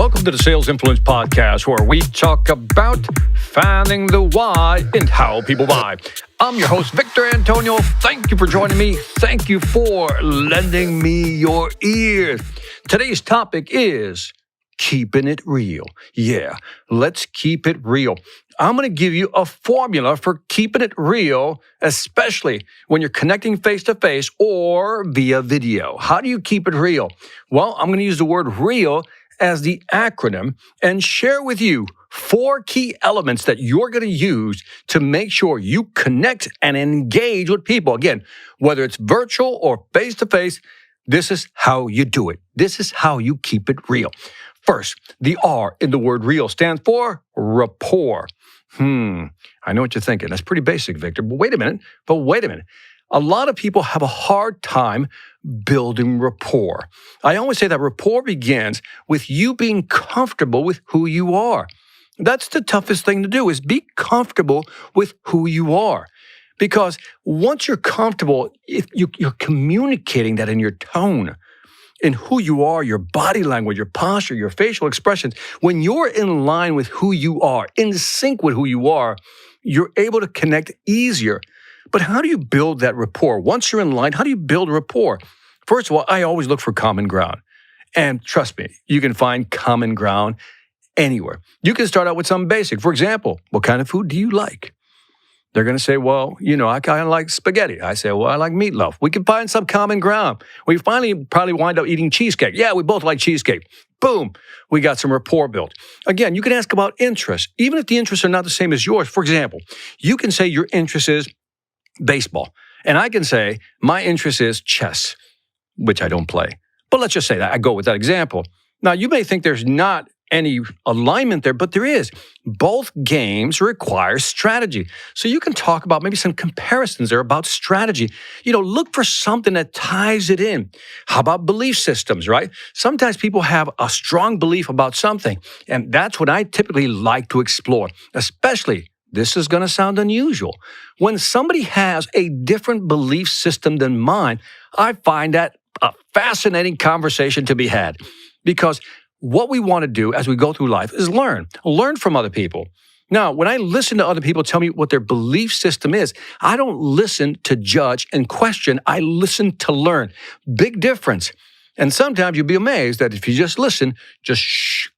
Welcome to the Sales Influence Podcast, where we talk about finding the why and how people buy. I'm your host, Victor Antonio. Thank you for joining me. Thank you for lending me your ears. Today's topic is keeping it real. Yeah, let's keep it real. I'm going to give you a formula for keeping it real, especially when you're connecting face-to-face or via video. How do you keep it real? Well, I'm going to use the word real as the acronym and share with you 4 key elements that you're going to use to make sure you connect and engage with people. Again, whether it's virtual or face-to-face, this is how you do it. This is how you keep it real. First, the R in the word real stands for rapport. I know what you're thinking. That's pretty basic, Victor. But wait a minute. A lot of people have a hard time building rapport. I always say that rapport begins with you being comfortable with who you are. That's the toughest thing to do, is be comfortable with who you are. Because once you're comfortable, if you're communicating that in your tone, in who you are, your body language, your posture, your facial expressions. When you're in line with who you are, in sync with who you are, you're able to connect easier. But how do you build that rapport? Once you're in line, how do you build rapport? First of all, I always look for common ground. And trust me, you can find common ground anywhere. You can start out with something basic. For example, what kind of food do you like? They're going to say, well, I kind of like spaghetti. I say, well, I like meatloaf. We can find some common ground. We finally probably wind up eating cheesecake. Yeah, we both like cheesecake. Boom, we got some rapport built. Again, you can ask about interests, even if the interests are not the same as yours. For example, you can say your interest is baseball. And I can say, my interest is chess, which I don't play. But let's just say that I go with that example. Now, you may think there's not any alignment there, but there is. Both games require strategy. So you can talk about maybe some comparisons there about strategy. Look for something that ties it in. How about belief systems, right? Sometimes people have a strong belief about something, and that's what I typically like to explore, especially, this is going to sound unusual, when somebody has a different belief system than mine. I find that a fascinating conversation to be had, because what we want to do as we go through life is learn from other people. Now, when I listen to other people tell me what their belief system is, I don't listen to judge and question. I listen to learn. Big difference. And sometimes you'll be amazed that if you just listen,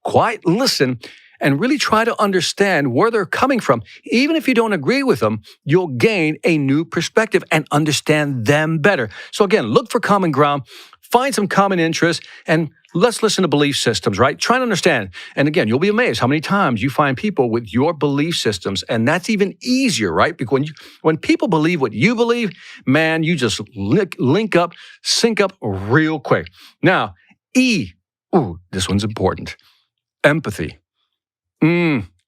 quiet listen, and really try to understand where they're coming from. Even if you don't agree with them, you'll gain a new perspective and understand them better. So again, look for common ground, find some common interests, and let's listen to belief systems, right? Try to understand. And again, you'll be amazed how many times you find people with your belief systems, and that's even easier, right? Because when people believe what you believe, man, you just link up, sync up real quick. Now, E, this one's important. Empathy.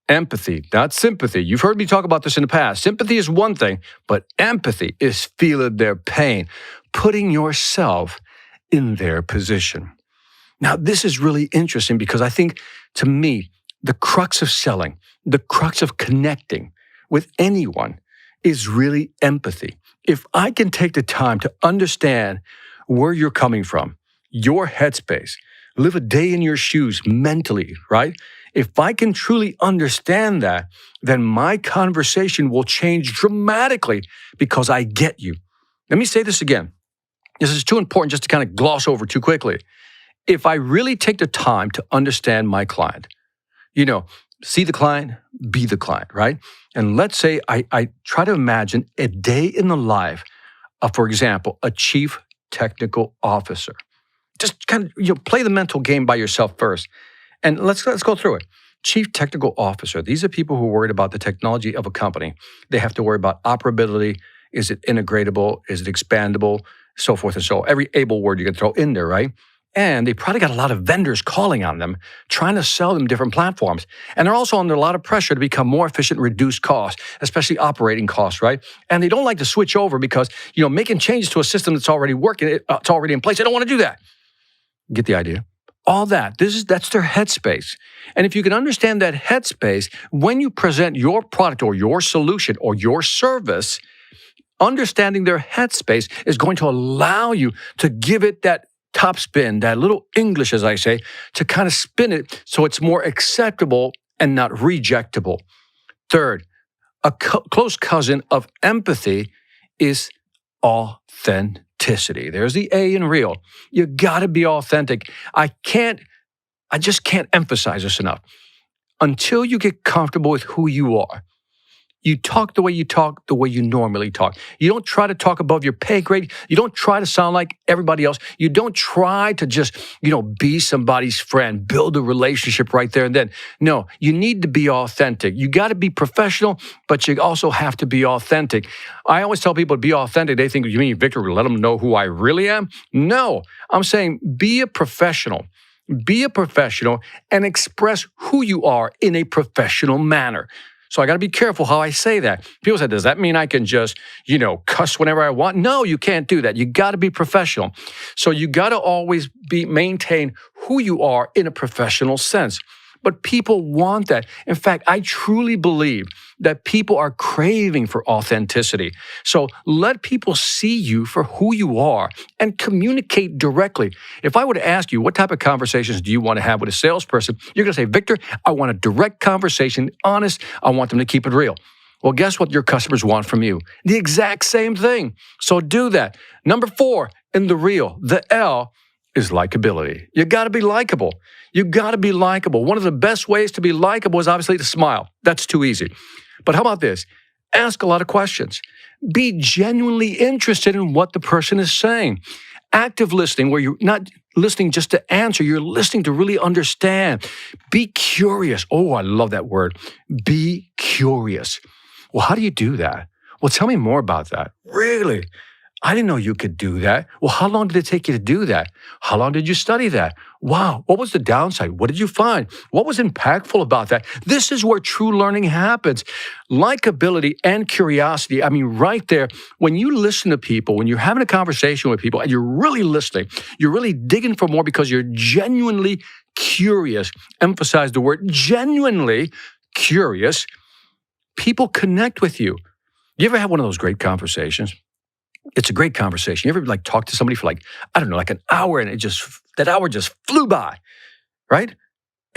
Empathy, not sympathy. You've heard me talk about this in the past. Sympathy is one thing, but empathy is feeling their pain, putting yourself in their position. Now, this is really interesting because I think, to me, the crux of selling, the crux of connecting with anyone is really empathy. If I can take the time to understand where you're coming from, your headspace, live a day in your shoes mentally, right? If I can truly understand that, then my conversation will change dramatically because I get you. Let me say this again. This is too important just to kind of gloss over too quickly. If I really take the time to understand my client, see the client, be the client, right? And let's say I try to imagine a day in the life of, for example, a chief technical officer. Just kind of play the mental game by yourself first. And let's go through it. Chief technical officer. These are people who are worried about the technology of a company. They have to worry about operability. Is it integratable? Is it expandable? So forth and so on. Every able word you can throw in there, right? And they probably got a lot of vendors calling on them, trying to sell them different platforms. And they're also under a lot of pressure to become more efficient, reduce costs, especially operating costs, right? And they don't like to switch over because, making changes to a system that's already working, it's already in place. They don't want to do that. Get the idea? All that, that's their headspace. And if you can understand that headspace, when you present your product or your solution or your service, understanding their headspace is going to allow you to give it that top spin, that little English, as I say, to kind of spin it so it's more acceptable and not rejectable. Third, a close cousin of empathy is authenticity. There's the A in real. You got to be authentic. I just can't emphasize this enough. Until you get comfortable with who you are, you talk the way you normally talk. You don't try to talk above your pay grade. You don't try to sound like everybody else. You don't try to just, be somebody's friend, build a relationship right there and then. No, you need to be authentic. You got to be professional, but you also have to be authentic. I always tell people to be authentic. They think, you mean, Victor, let them know who I really am? No, I'm saying be a professional. Be a professional and express who you are in a professional manner. So I got to be careful how I say that. People say, does that mean I can just, cuss whenever I want? No, you can't do that. You got to be professional. So you got to always maintain who you are in a professional sense. But people want that. In fact, I truly believe that people are craving for authenticity. So let people see you for who you are and communicate directly. If I were to ask you, what type of conversations do you want to have with a salesperson? You're going to say, Victor, I want a direct conversation, honest. I want them to keep it real. Well, guess what your customers want from you? The exact same thing. So do that. Number 4, in the real, the L is likability. You got to be likable. You got to be likable. One of the best ways to be likable is obviously to smile. That's too easy. But how about this? Ask a lot of questions. Be genuinely interested in what the person is saying. Active listening, where you're not listening just to answer, you're listening to really understand. Be curious. Oh, I love that word. Be curious. Well, how do you do that? Well, tell me more about that. Really? I didn't know you could do that. Well, how long did it take you to do that? How long did you study that? Wow, what was the downside? What did you find? What was impactful about that? This is where true learning happens. Likability and curiosity, right there, when you listen to people, when you're having a conversation with people and you're really listening, you're really digging for more because you're genuinely curious. Emphasize the word genuinely curious. People connect with you. You ever have one of those great conversations? It's a great conversation. You ever talk to somebody for an hour and that hour just flew by, right?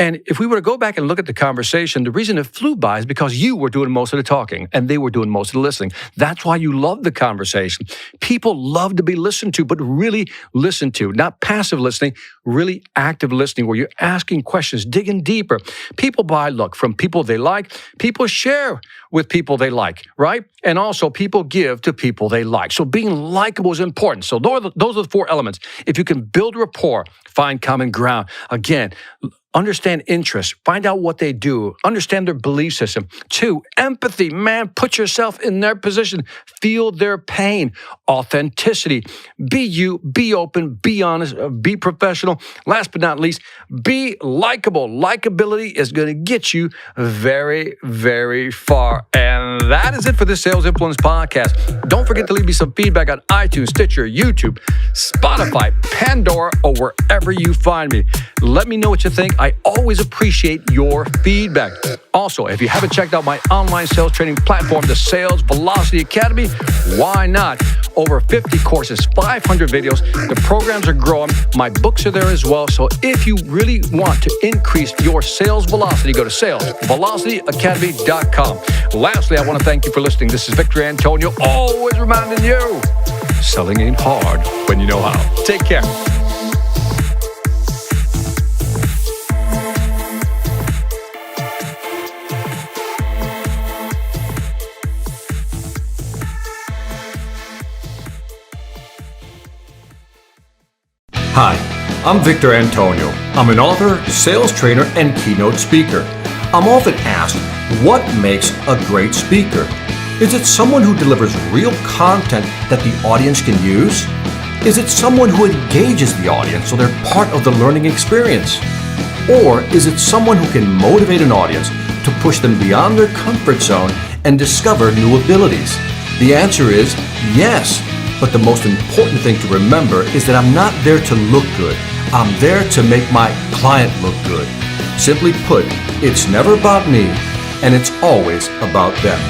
And if we were to go back and look at the conversation, the reason it flew by is because you were doing most of the talking and they were doing most of the listening. That's why you love the conversation. People love to be listened to, but really listened to. Not passive listening, really active listening where you're asking questions, digging deeper. People buy, from people they like. People share with people they like, right? And also people give to people they like. So being likable is important. So those are the 4 elements. If you can build rapport, find common ground. Again, understand interests, find out what they do, understand their belief system. 2, empathy. Man, put yourself in their position, feel their pain. Authenticity. Be you, be open, be honest, be professional. Last but not least, be likable. Likability is going to get you very, very far. And that is it for this Sales Influence podcast. Don't forget to leave me some feedback on iTunes, Stitcher, YouTube, Spotify, Pandora, or wherever you find me. Let me know what you think. I always appreciate your feedback. Also, if you haven't checked out my online sales training platform, the Sales Velocity Academy, why not? Over 50 courses, 500 videos. The programs are growing. My books are there as well. So if you really want to increase your sales velocity, go to salesvelocityacademy.com. Lastly, I want to thank you for listening. This is Victor Antonio, always reminding you, selling ain't hard when you know how. Take care. Hi, I'm Victor Antonio. I'm an author, sales trainer, and keynote speaker. I'm often asked, what makes a great speaker? Is it someone who delivers real content that the audience can use? Is it someone who engages the audience so they're part of the learning experience? Or is it someone who can motivate an audience to push them beyond their comfort zone and discover new abilities? The answer is yes. But the most important thing to remember is that I'm not there to look good. I'm there to make my client look good. Simply put, it's never about me, and it's always about them.